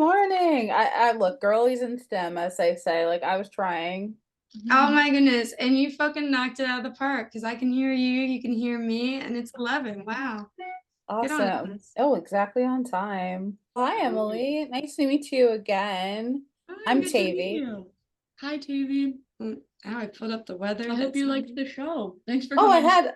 morning. I look, girlies in STEM, as they say. Like I was trying. Oh my goodness. And you fucking knocked it out of the park because I can hear you, you can hear me, and it's 11. Wow. Good on Awesome. us. Oh, exactly on time. Hi, Emily. Nice to meet you again. Hi, I'm good to meet Tavy. you. Hi, Taivy. Now I put up the weather. I hope you liked Sunny. the show. Thanks for Oh, coming to.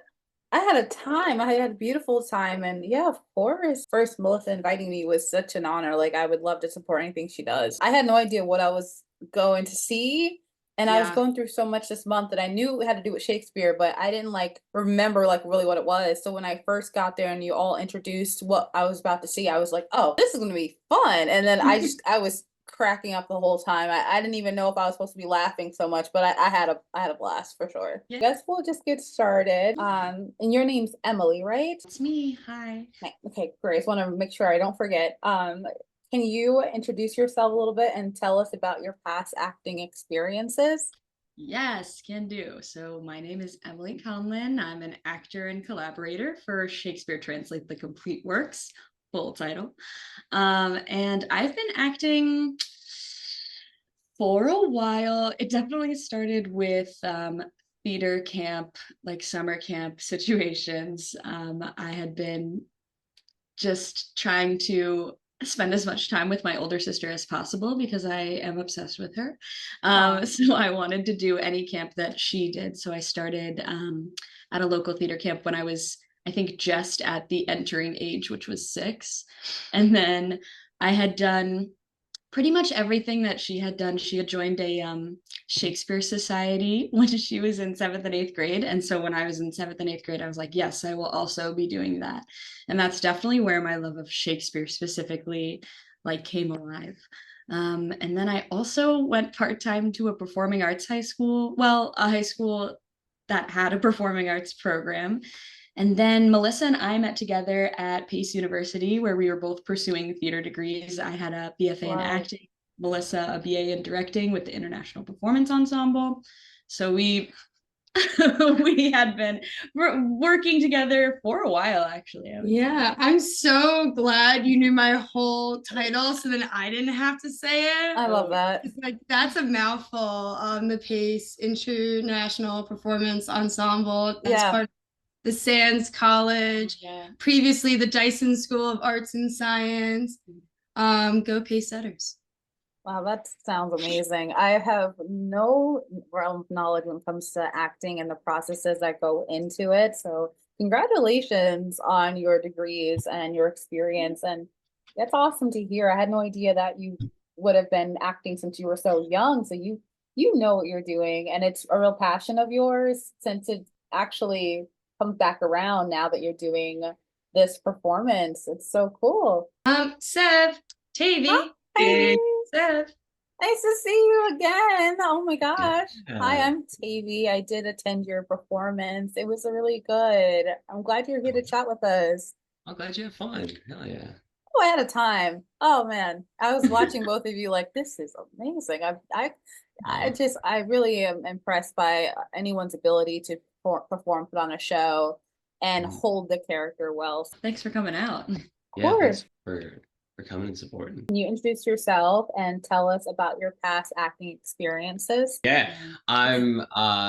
I had a time. I had a beautiful time. And yeah, of course. First, Melissa inviting me was such an honor. Like I would love to support anything she does. I had no idea what I was going to see. And I was Yeah. going through so much this month that I knew it had to do with Shakespeare, but I didn't like remember like really what it was. So when I first got there and you all introduced what I was about to see, I was like, oh, this is gonna be fun. And then I was cracking up the whole time. I didn't even know if I was supposed to be laughing so much, but I had a blast for sure. Yeah. Guess we'll just get started. And your name's Emily, right? It's me. Hi. Okay, great. Just want to make sure I don't forget. Can you introduce yourself a little bit and tell us about your past acting experiences? Yes, can do. So my name is Emily Conlin. I'm an actor and collaborator for Shakespeare Translate the Complete Works, full title. And I've been acting for a while. It definitely started with theater camp, like summer camp situations. I had been just trying to spend as much time with my older sister as possible because I am obsessed with her. Aw. So I wanted to do any camp that she did. So I started at a local theater camp when I was, I think, just at the entering age, which was 6. And then I had done pretty much everything that she had done. She had joined a Shakespeare Society when she was in 7th and 8th grade. And so when I was in 7th and 8th grade, I was like, yes, I will also be doing that. And that's definitely where my love of Shakespeare specifically like came alive. And then I also went part-time to a performing arts high school. Well, a high school that had a performing arts program. And then Melissa and I met together at Pace University, where we were both pursuing theater degrees. I had a BFA in Wow. acting, Melissa a BA in directing with the International Performance Ensemble. So we we had been working together for a while, actually. Yeah, I'm so glad you knew my whole title so then I didn't have to say it. I love that. It's like that's a mouthful. The PACE International Performance Ensemble. That's Yeah. part of the Sands College, Yeah. previously the Dyson School of Arts and Science. Go Pace Setters. Wow, that sounds amazing. I have no realm of knowledge when it comes to acting and the processes that go into it. So, congratulations on your degrees and your experience. And that's awesome to hear. I had no idea that you would have been acting since you were so young. So you know what you're doing, and it's a real passion of yours since it actually comes back around now that you're doing this performance. It's so cool. Sev, Tavy, Hi. Sev. Nice to see you again. Oh my gosh. Hi, Yeah. I'm Taivy. I did attend your performance. It was really good. I'm glad you're here to chat with us. I'm glad you had fun. Hell yeah. Oh, I had a time. Oh man. I was watching both of you like this is amazing. Aw. I really am impressed by anyone's ability to perform, put on a show and Mhm. hold the character well. Thanks for coming out. Of Yeah, course. thanks for coming and supporting. Can you introduce yourself and tell us about your past acting experiences? Yeah, I'm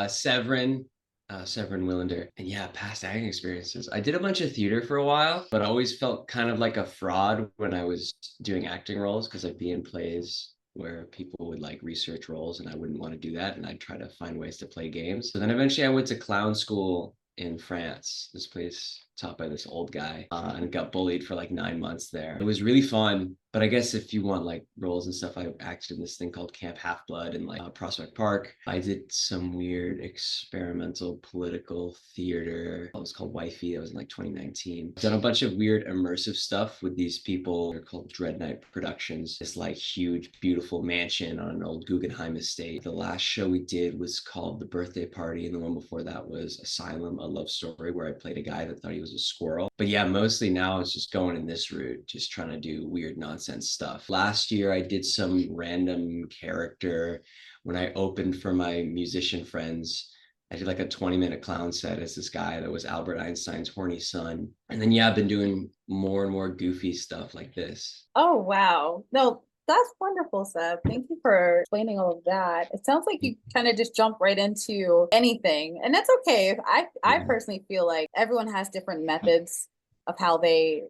Severin Willander. And yeah, past acting experiences. I did a bunch of theater for a while, but I always felt kind of like a fraud when I was doing acting roles because I'd be in plays where people would like research roles and I wouldn't want to do that and I'd try to find ways to play games. So then eventually I went to clown school in France, this place taught by this old guy, and got bullied for like 9 months there. It was really fun, but I guess if you want like roles and stuff, I acted in this thing called Camp Half Blood in like Prospect Park. I did some weird experimental political theater. It was called Wifey. That was in like 2019. I've done a bunch of weird immersive stuff with these people. They're called Dread Knight Productions. This like huge, beautiful mansion on an old Guggenheim estate. The last show we did was called The Birthday Party, and the one before that was Asylum, a love story where I played a guy that thought he was a squirrel. But yeah, mostly now it's just going in this route, just trying to do weird nonsense stuff. Last year I did some random character when I opened for my musician friends. I did like a 20-minute clown set as this guy that was Albert Einstein's horny son. And then yeah, I've been doing more and more goofy stuff like this. Oh wow. No, That's wonderful, Seb. Thank you for explaining all of that. It sounds like you kind of just jump right into anything, and that's okay. I personally feel like everyone has different methods of how they,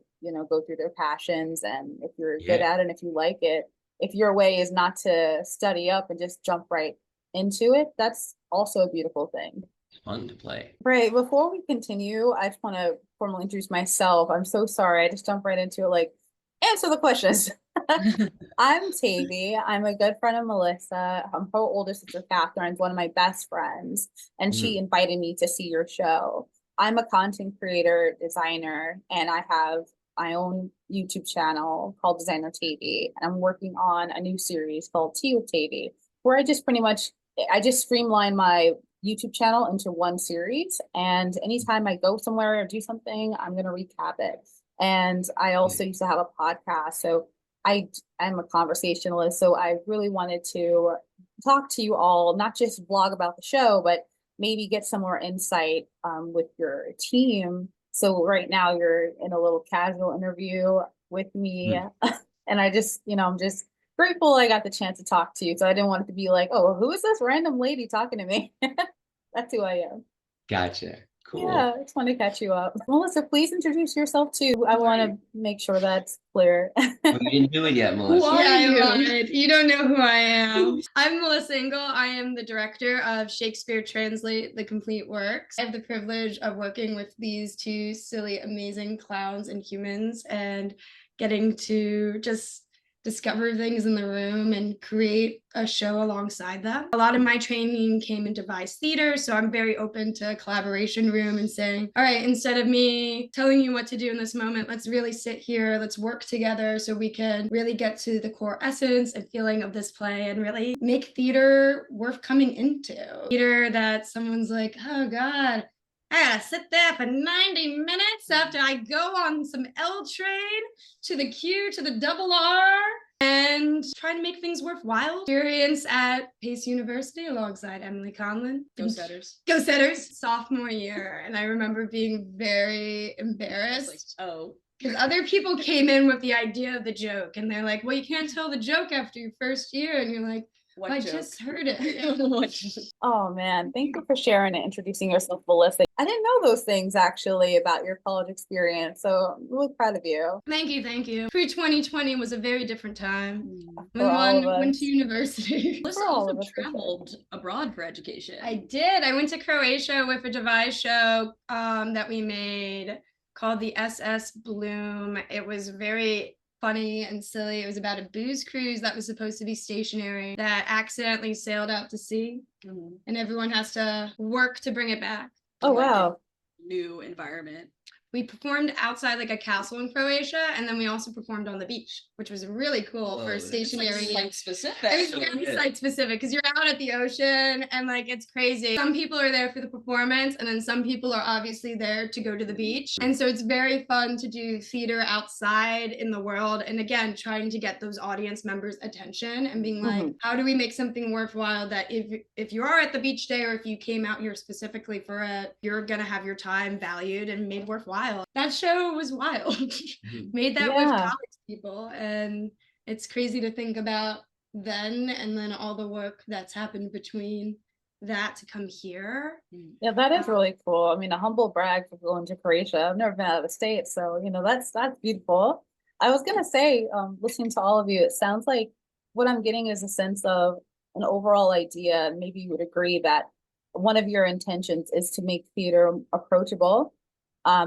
go through their passions, and if you're good Yeah. at it, and if you like it, if your way is not to study up and just jump right into it, that's also a beautiful thing. It's fun to play. Right. Before we continue, I just want to formally introduce myself. I'm so sorry. I just jumped right into it. Like, answer the questions. I'm Taivy. I'm a good friend of Melissa. Her older sister, Catherine's one of my best friends, and she invited me to see your show. I'm a content creator, designer, and I have my own YouTube channel called designertaivy, and I'm working on a new series called Tea with Taivy, where I just streamline my YouTube channel into one series, and anytime I go somewhere or do something, I'm going to recap it. And I also used to have a podcast, so I'm a conversationalist, so I really wanted to talk to you all, not just blog about the show, but maybe get some more insight with your team. So right now you're in a little casual interview with me, and I'm just grateful I got the chance to talk to you. So I didn't want it to be like, oh, who is this random lady talking to me? That's who I am. Gotcha. Cool. Yeah, I just want to catch you up. Melissa, please introduce yourself too. I want to make sure that's clear. We didn't do it yet, Who Melissa. are you? You don't know who I am. I'm Melissa Engel. I am the director of Shakespeare Translate the Complete Works. I have the privilege of working with these two silly, amazing clowns and humans and getting to just discover things in the room and create a show alongside them. A lot of my training came in devised theater, so I'm very open to a collaboration room and saying, all right, instead of me telling you what to do in this moment, let's really sit here, let's work together so we can really get to the core essence and feeling of this play and really make theater worth coming into. Theater that someone's like, oh God, I gotta sit there for 90 minutes after I go on some L train to the Q to the double R and try to make things worthwhile. Experience at Pace University alongside Emily Conlon. Go Setters. Go Setters. Sophomore year. And I remember being very embarrassed. Like, oh. Because other people came in with the idea of the joke and they're like, well, you can't tell the joke after your first year. And you're like, What I joke? just heard it. Oh man, thank you for sharing and introducing yourself, Melissa. I didn't know those things actually about your college experience, so I'm really proud of you. Thank you, thank you. Pre-2020 was a very different time. For all of When one went us. to university. Melissa For all also of us, for sure. traveled abroad for education. I did. I went to Croatia with a devised show that we made called the SS Bloom. It was very funny and silly. It was about a booze cruise that was supposed to be stationary that accidentally sailed out to sea, and everyone has to work to bring it back. Oh wow. New environment. We performed outside like a castle in Croatia, and then we also performed on the beach, which was really cool for stationary. Site specific. It was very site specific because you're out at the ocean and like it's crazy. Some people are there for the performance, and then some people are obviously there to go to the beach. And so it's very fun to do theater outside in the world. And again, trying to get those audience members' attention and being like, how do we make something worthwhile that if you are at the beach day or if you came out here specifically for it, you're gonna have your time valued and made worthwhile. That show was wild. Made that with college people, and it's crazy to think about then and then all the work that's happened between that to come here. Yeah, that is really cool. I mean, a humble brag for going to Croatia. I've never been out of the States, so that's beautiful. I was gonna say, listening to all of you, it sounds like what I'm getting is a sense of an overall idea, and maybe you would agree that one of your intentions is to make theater approachable.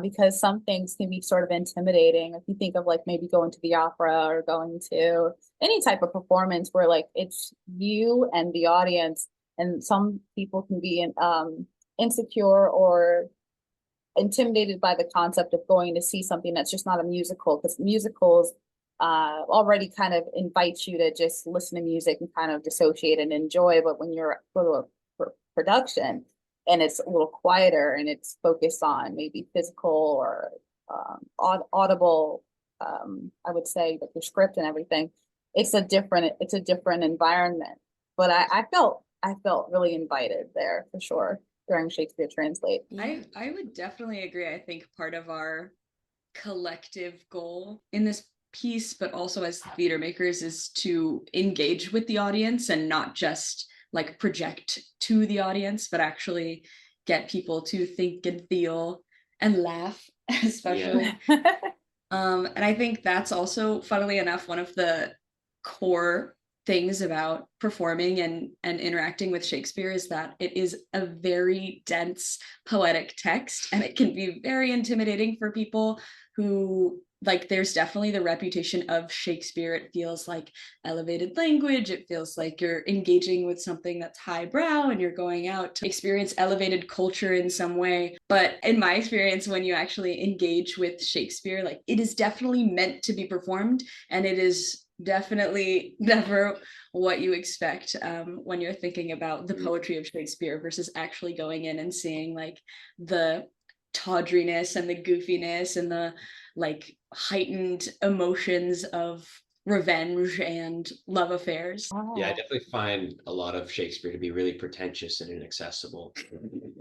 Because some things can be sort of intimidating. If you think of like maybe going to the opera or going to any type of performance where like it's you and the audience, and some people can be insecure or intimidated by the concept of going to see something that's just not a musical, because musicals already kind of invite you to just listen to music and kind of dissociate and enjoy. But when you're for production, and it's a little quieter and it's focused on maybe physical or audible, I would say, like the script and everything, it's a different environment. But I felt really invited there for sure during Shakespeare Translate. I would definitely agree. I think part of our collective goal in this piece, but also as theater makers, is to engage with the audience and not just like project to the audience, but actually get people to think and feel and laugh, especially. And I think that's also, funnily enough, one of the core things about performing and interacting with Shakespeare is that it is a very dense poetic text, and it can be very intimidating for people who, like, there's definitely the reputation of Shakespeare. It feels like elevated language. It feels like you're engaging with something that's highbrow and you're going out to experience elevated culture in some way. But in my experience, when you actually engage with Shakespeare, like, it is definitely meant to be performed, and it is definitely never what you expect when you're thinking about the poetry of Shakespeare versus actually going in and seeing like the tawdriness and the goofiness and the like heightened emotions of revenge and love affairs. Yeah, I definitely find a lot of Shakespeare to be really pretentious and inaccessible.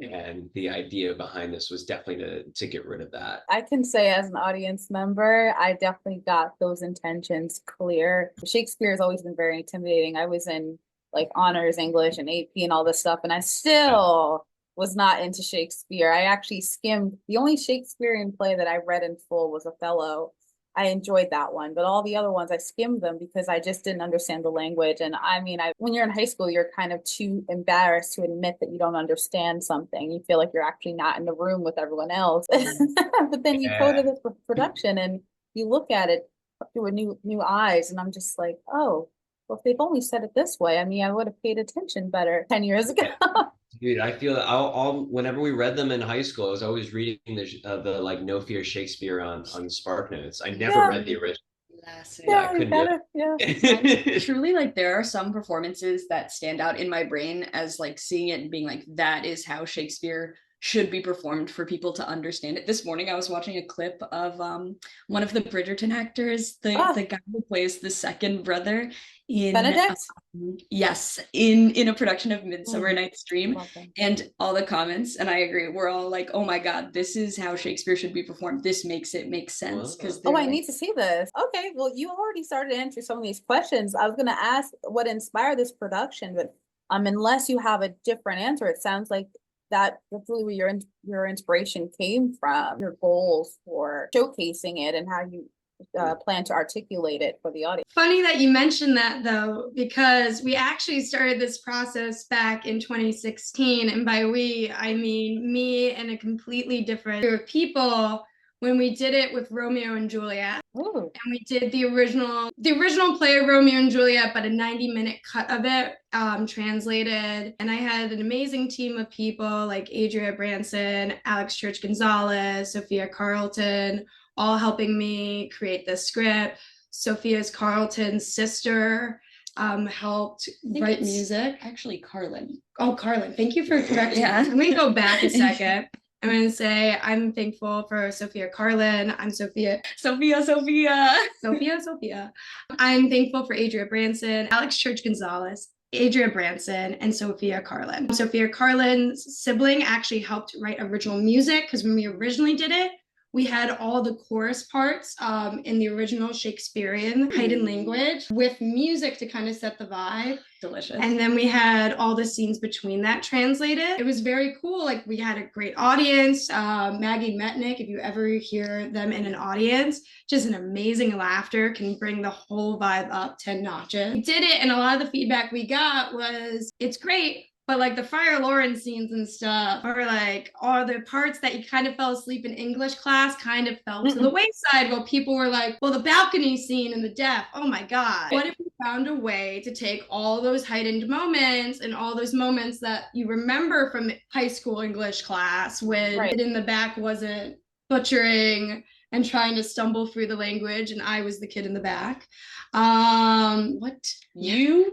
And the idea behind this was definitely to get rid of that. I can say as an audience member, I definitely got those intentions clear. Shakespeare has always been very intimidating. I was in like honors English and AP and all this stuff, and I still was not into Shakespeare. I actually skimmed. The only Shakespearean play that I read in full was Othello. I enjoyed that one, but all the other ones I skimmed them because I just didn't understand the language. And I mean, when you're in high school, you're kind of too embarrassed to admit that you don't understand something. You feel like you're actually not in the room with everyone else. But then you go to this production and you look at it through a new eyes, and I'm just like, oh, well, if they've only said it this way, I mean, I would have paid attention better 10 years ago. Dude, I feel I'll whenever we read them in high school, I was always reading the like No Fear Shakespeare on SparkNotes. I never read the original. Yeah, I couldn't do it. Truly, like, there are some performances that stand out in my brain as like seeing it and being like, that is how Shakespeare should be performed for people to understand it. This morning I was watching a clip of one of the Bridgerton actors, the guy who plays the second brother in Benedict? Yes, in a production of Midsummer Night's Dream, and all the comments, and I agree, we're all like, oh my god, this is how Shakespeare should be performed. This makes it make sense, because I need to see this. Okay, well, you already started to answer some of these questions. I was going to ask what inspired this production, but unless you have a different answer, it sounds like that's really where your inspiration came from, your goals for showcasing it and how you plan to articulate it for the audience. Funny that you mentioned that, though, because we actually started this process back in 2016, and by we, I mean me and a completely different group of people, when we did it with Romeo and Juliet. Ooh. And we did the original play of Romeo and Juliet, but a 90-minute cut of it translated. And I had an amazing team of people like Adria Branson, Alex Church Gonzalez, Sophia Carlton, all helping me create the script. Sophia's Carlton's sister helped write music. Actually, Carlin. Oh, Carlin. Thank you for correcting. Yeah. Let me go back a second. I'm going to say I'm thankful for Sophia Carlin. I'm Sophia. I'm thankful for Adria Branson, Alex Church Gonzalez, Adria Branson, and Sophia Carlin. Sophia Carlin's sibling actually helped write original music, because when we originally did it, we had all the chorus parts in the original Shakespearean hidden language with music to kind of set the vibe. Delicious. And then we had all the scenes between that translated. It was very cool. Like, we had a great audience. Maggie Metnick, if you ever hear them in an audience, just an amazing laughter, can bring the whole vibe up 10 notches. We did it, and a lot of the feedback we got was, it's great, but like the Friar Lawrence scenes and stuff, or like all the parts that you kind of fell asleep in English class kind of fell to the wayside, while people were like, well, the balcony scene in The Deaf, oh my God. What if we found a way to take all those heightened moments and all those moments that you remember from high school English class when it in the back wasn't butchering and trying to stumble through the language, and I was the kid in the back.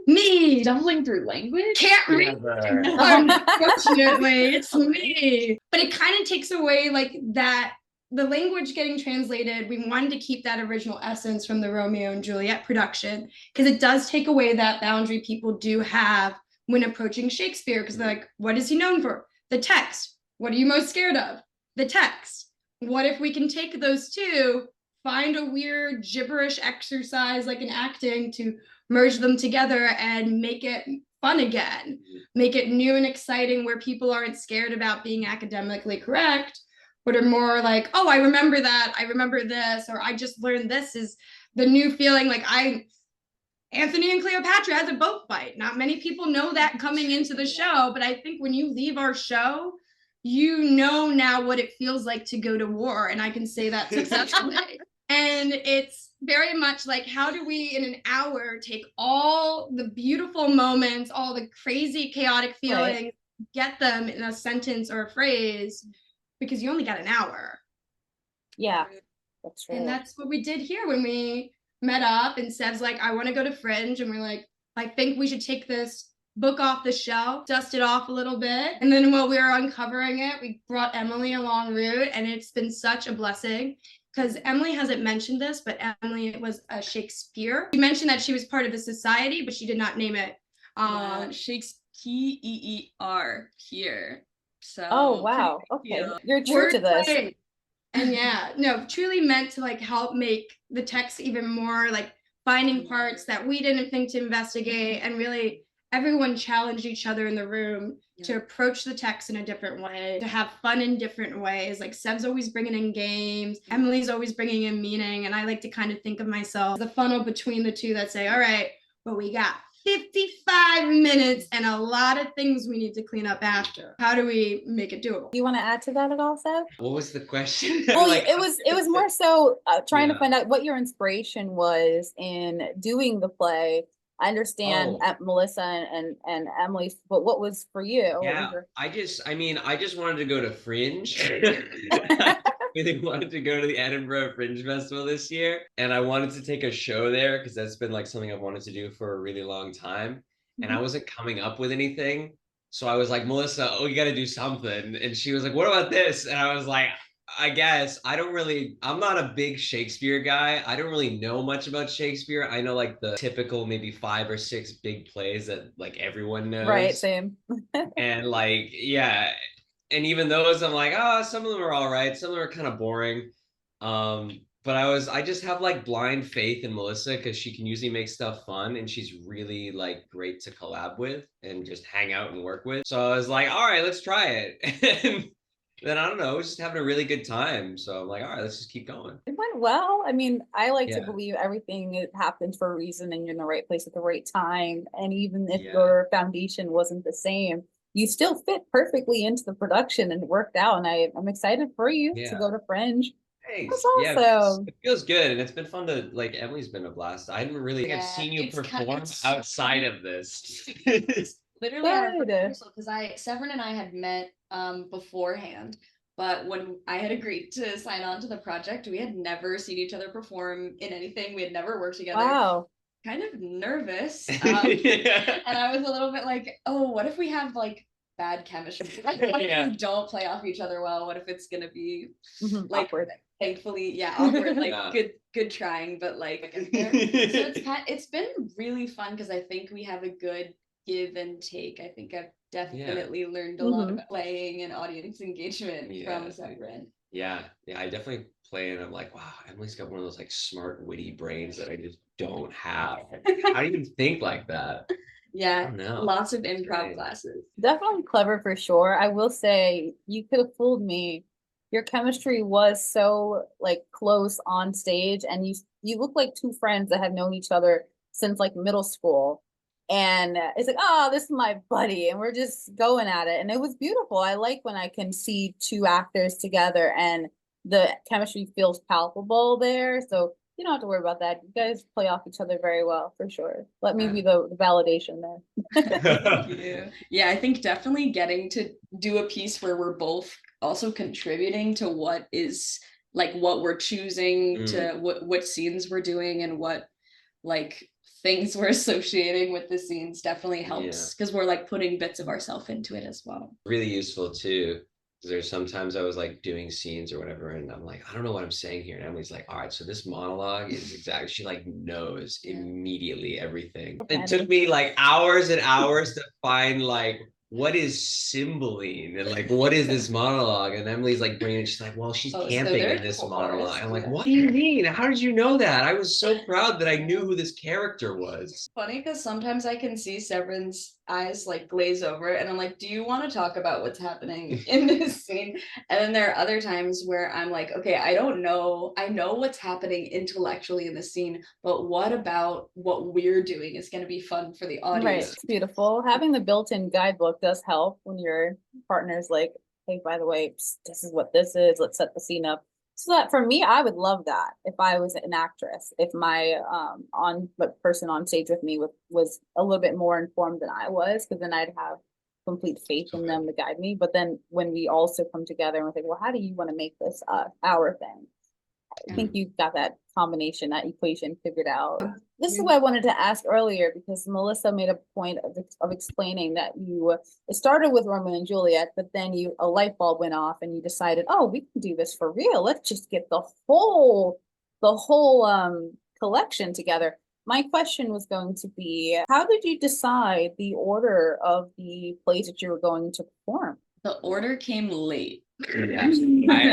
Me stumbling through language? Can't read. Unfortunately, it's me. But it kind of takes away like that, the language getting translated. We wanted to keep that original essence from the Romeo and Juliet production, because it does take away that boundary people do have when approaching Shakespeare, because they're like, what is he known for? The text. What are you most scared of? The text. What if we can take those two, find a weird gibberish exercise like in acting to merge them together and make it fun again, make it new and exciting, where people aren't scared about being academically correct, but are more like, oh, I remember that, I remember this, or I just learned this is the new feeling. Like Anthony and Cleopatra has a boat fight. Not many people know that coming into the show, but I think when you leave our show, you know now what it feels like to go to war, and I can say that successfully. And it's very much like, how do we in an hour take all the beautiful moments, all the crazy chaotic feelings, right, get them in a sentence or a phrase, because you only got an hour. Yeah, that's true. And that's what we did here when we met up, and Sev's like, I want to go to Fringe, and we're like, I think we should take this book off the shelf, dust it off a little bit. And then while we were uncovering it, we brought Emily along route, and it's been such a blessing, because Emily hasn't mentioned this, but Emily was a Shakespeare. She mentioned that she was part of the society, but she did not name it. Shakespeare here. So oh wow, okay, you're true to this. Play. And yeah, no, truly meant to like help make the text even more like finding parts that we didn't think to investigate, and really everyone challenged each other in the room to approach the text in a different way, to have fun in different ways. Like Sev's always bringing in games, Emily's always bringing in meaning, and I like to kind of think of myself as the funnel between the two that say, all right, well, we got 55 minutes and a lot of things we need to clean up after. How do we make it doable? Do you want to add to that at all, Sev? What was the question? Well, like, it was more so trying to find out what your inspiration was in doing the play. I understand Melissa and Emily's, but what was for you? Yeah, I just wanted to go to Fringe. Really wanted to go to the Edinburgh Fringe Festival this year, and I wanted to take a show there because that's been like something I've wanted to do for a really long time, and I wasn't coming up with anything. So I was like, Melissa, oh, you got to do something. And she was like, what about this? And I was like, I guess I'm not a big Shakespeare guy. I don't really know much about Shakespeare. I know like the typical maybe 5 or 6 big plays that like everyone knows. Right, same. And like, yeah. And even those, I'm like, some of them are all right. Some of them are kind of boring. But I just have like blind faith in Melissa because she can usually make stuff fun, and she's really like great to collab with and just hang out and work with. So I was like, all right, let's try it. And then I don't know, I was just having a really good time. So I'm like, all right, let's just keep going. It went well. I mean, I like to believe everything happens for a reason, and you're in the right place at the right time. And even if your foundation wasn't the same, you still fit perfectly into the production and worked out. And I'm excited for you to go to Fringe. Thanks. That's awesome. It feels good, and it's been fun to like. Emily's been a blast. I didn't really think I've seen you perform outside of this. Literally our rehearsal, because Severin and I had met beforehand, but when I had agreed to sign on to the project, we had never seen each other perform in anything. We had never worked together. Wow. Kind of nervous. And I was a little bit like, oh, what if we have like bad chemistry? Like, what if we don't play off each other well? What if it's gonna be like awkward? Thankfully, awkward, like good trying, but like so it's been really fun because I think we have a good give and take. I think I've definitely learned a lot about playing and audience engagement from Severin. Yeah, I definitely play, and I'm like, wow, Emily's got one of those like smart, witty brains that I just don't have. How do you even think like that? Yeah, lots of improv classes. Definitely clever for sure. I will say you could have fooled me. Your chemistry was so like close on stage, and you look like two friends that have known each other since like middle school. And it's like, oh, this is my buddy, and we're just going at it. And it was beautiful. I like when I can see two actors together and the chemistry feels palpable there. So you don't have to worry about that. You guys play off each other very well, for sure. Let me be the validation there. Yeah, I think definitely getting to do a piece where we're both also contributing to what is like what we're choosing to what scenes we're doing and what like things we're associating with the scenes definitely helps because we're like putting bits of ourselves into it as well. Really useful too. There's sometimes I was like doing scenes or whatever, and I'm like, I don't know what I'm saying here. And Emily's like, all right, so this monologue is exactly, she like knows immediately everything. It took me like hours and hours to find like what is Cymbeline? And like, what is this monologue? And Emily's like bringing it, she's like, well, she's Oh, so camping they're in this chorus, monologue. I'm like, yeah. what do you mean? How did you know that? I was so proud that I knew who this character was. Funny because sometimes I can see Severin's eyes like glaze over, and I'm like, do you want to talk about what's happening in this scene? And then there are other times where I'm like, okay, I don't know. I know what's happening intellectually in the scene, but what about what we're doing is going to be fun for the Right, audience? it's beautiful. Having the built-in guidebook does help when your partner's like, hey, by the way, this is what this is. Let's set the scene up. So that for me, I would love that if I was an actress, if my person on stage with me was a little bit more informed than I was, because then I'd have complete faith in them to guide me. But then when we also come together and we're like, well, how do you want to make this our thing? I think you've got that combination, that equation figured out. This is what I wanted to ask earlier, because Melissa made a point of explaining that it started with Romeo and Juliet, but then a light bulb went off and you decided, oh, we can do this for real. Let's just get the whole collection together. My question was going to be, how did you decide the order of the plays that you were going to perform? The order came late. Yeah,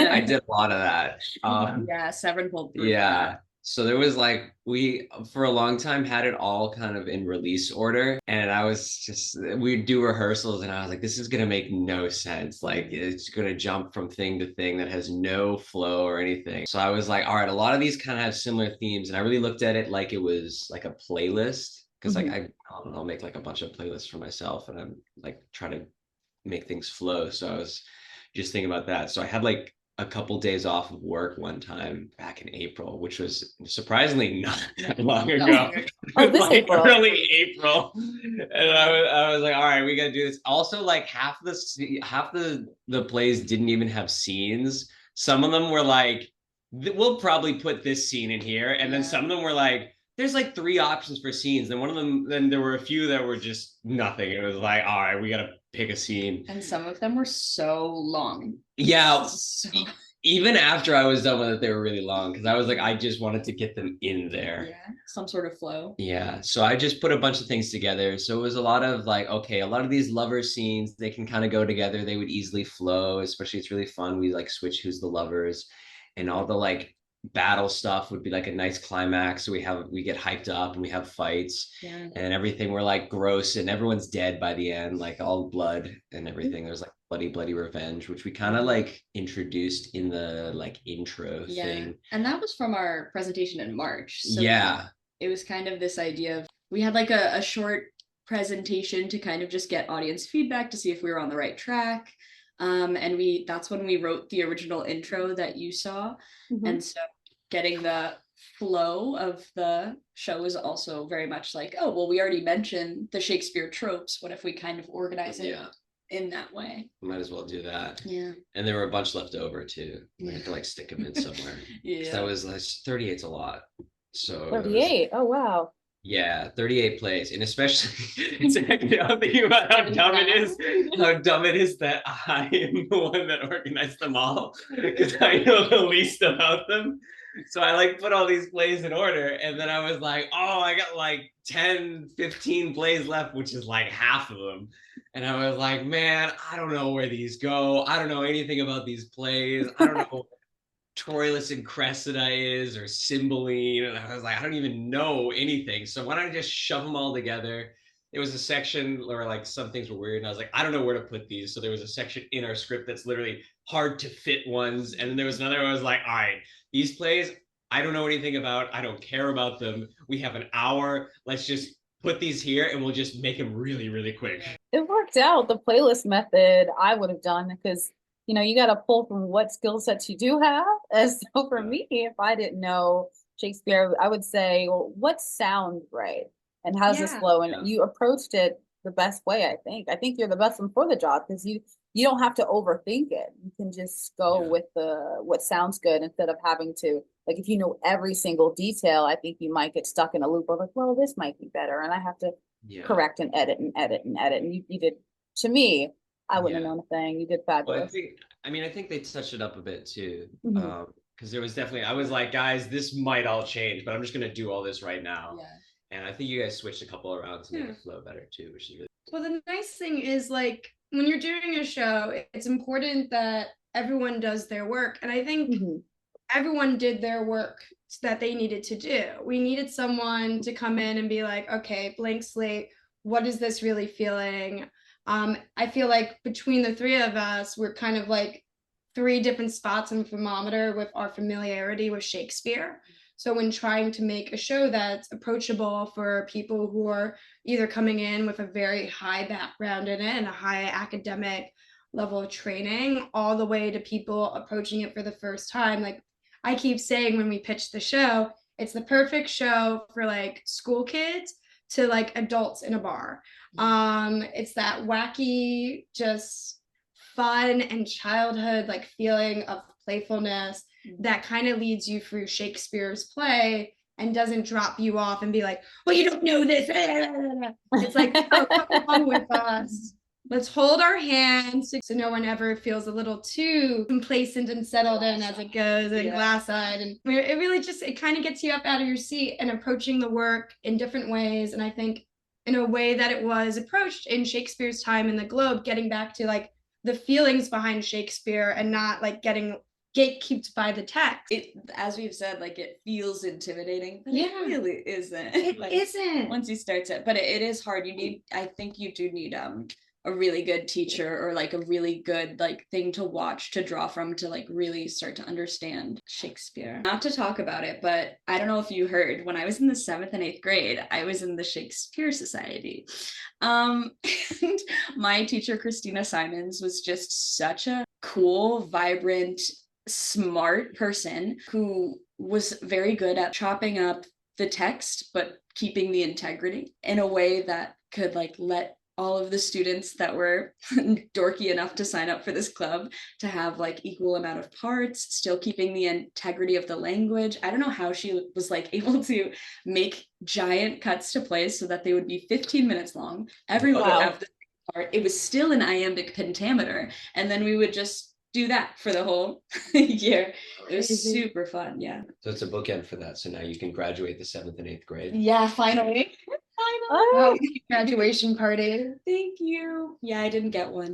I did a lot of that. Yeah, Severin pulled through. Yeah. So there was like, we for a long time had it all kind of in release order. And I was just, we'd do rehearsals and I was like, this is going to make no sense. Like, it's going to jump from thing to thing that has no flow or anything. So I was like, all right, a lot of these kind of have similar themes. And I really looked at it like it was like a playlist. Because like, I'll make like a bunch of playlists for myself and I'm like trying to make things flow. So I was just thinking about that. So I had like a couple days off of work one time back in April, which was surprisingly not that long ago. Oh, this like April. early April. And I was like, all right, we gotta do this. Also, like half the plays didn't even have scenes. Some of them were like, we'll probably put this scene in here. And then some of them were like, there's like 3 options for scenes. Then there were a few that were just nothing. It was like, all right, we gotta pick a scene. And some of them were so long. Yeah. So... Even after I was done with it, they were really long because I was like, I just wanted to get them in there. Yeah, some sort of flow. Yeah. So I just put a bunch of things together. So it was a lot of like, okay, a lot of these lover scenes, they can kind of go together. They would easily flow, especially it's really fun. We like switch who's the lovers, and all the like battle stuff would be like a nice climax. So we get hyped up and we have fights, and everything we're like gross and everyone's dead by the end, like all blood and everything. There's like bloody revenge, which we kind of like introduced in the like intro thing. And that was from our presentation in March. So it was kind of this idea of, we had like a short presentation to kind of just get audience feedback to see if we were on the right track. And that's when we wrote the original intro that you saw. And so getting the flow of the show is also very much like, oh, well, we already mentioned the Shakespeare tropes. What if we kind of organize it in that way? Might as well do that. Yeah. And there were a bunch left over too. We had to like stick them in somewhere. That was like 38's a lot. So 38. Oh wow. Yeah, 38 plays, and especially it's actually, I'm thinking about how dumb it is that I am the one that organized them all because I know the least about them. So I like put all these plays in order, and then I was like, oh, I got like 10, 15 plays left, which is like half of them. And I was like, man, I don't know where these go. I don't know anything about these plays. I don't know Troilus and Cressida is or Cymbeline, and I was like, I don't even know anything, so why don't I just shove them all together? There was a section where like some things were weird and I was like, I don't know where to put these, so there was a section in our script that's literally hard to fit ones, and then there was another where I was like, all right, these plays I don't know anything about, I don't care about them, we have an hour, let's just put these here and we'll just make them really quick. It worked out. The playlist method I would have done, because you got to pull from what skill sets you do have. And so for me, if I didn't know Shakespeare, I would say, well, what sounds right? And how's this flow? And you approached it the best way, I think. I think you're the best one for the job, because you don't have to overthink it. You can just go with what sounds good instead of having to, like, if you know every single detail, I think you might get stuck in a loop of like, well, this might be better. And I have to correct and edit and edit and edit. And you did, to me, I wouldn't have known a thing. You did fabulous. Well, I think they touched it up a bit too. Because there was definitely, I was like, guys, this might all change, but I'm just gonna do all this right now. And I think you guys switched a couple around to make it flow better too, which is really Well, the nice thing is, like, when you're doing a show, it's important that everyone does their work. And I think everyone did their work that they needed to do. We needed someone to come in and be like, okay, blank slate, what is this really feeling? I feel like between the three of us, we're kind of like three different spots on the thermometer with our familiarity with Shakespeare. So when trying to make a show that's approachable for people who are either coming in with a very high background in it and a high academic level of training, all the way to people approaching it for the first time, like I keep saying when we pitch the show, it's the perfect show for like school kids to like adults in a bar. It's that wacky, just fun and childhood like feeling of playfulness that kind of leads you through Shakespeare's play and doesn't drop you off and be like, well, you don't know this. It's like, oh, come along with us. Let's hold our hands so no one ever feels a little too complacent and settled in as it goes and glass-eyed. And it really just, it kind of gets you up out of your seat and approaching the work in different ways. And I think in a way that it was approached in Shakespeare's time in the Globe, getting back to like the feelings behind Shakespeare and not like getting gatekept by the text. It, as we've said, like it feels intimidating, but it really isn't. It like, isn't. Once you start it, but it is hard. You need, I think you do need a really good teacher or like a really good like thing to watch, to draw from, to like really start to understand Shakespeare. Not to talk about it, but I don't know if you heard, when I was in the 7th and 8th grade, I was in the Shakespeare Society. And my teacher, Christina Simons, was just such a cool, vibrant, smart person who was very good at chopping up the text, but keeping the integrity in a way that could like let all of the students that were dorky enough to sign up for this club to have like equal amount of parts, still keeping the integrity of the language. I don't know how she was like able to make giant cuts to plays so that they would be 15 minutes long. Everyone would have the part. It was still an iambic pentameter. And then we would just do that for the whole year. It was super fun. Yeah. So it's a bookend for that. So now you can graduate the 7th and 8th grade. Yeah, finally. Oh, graduation party. Thank you. Yeah, I didn't get one.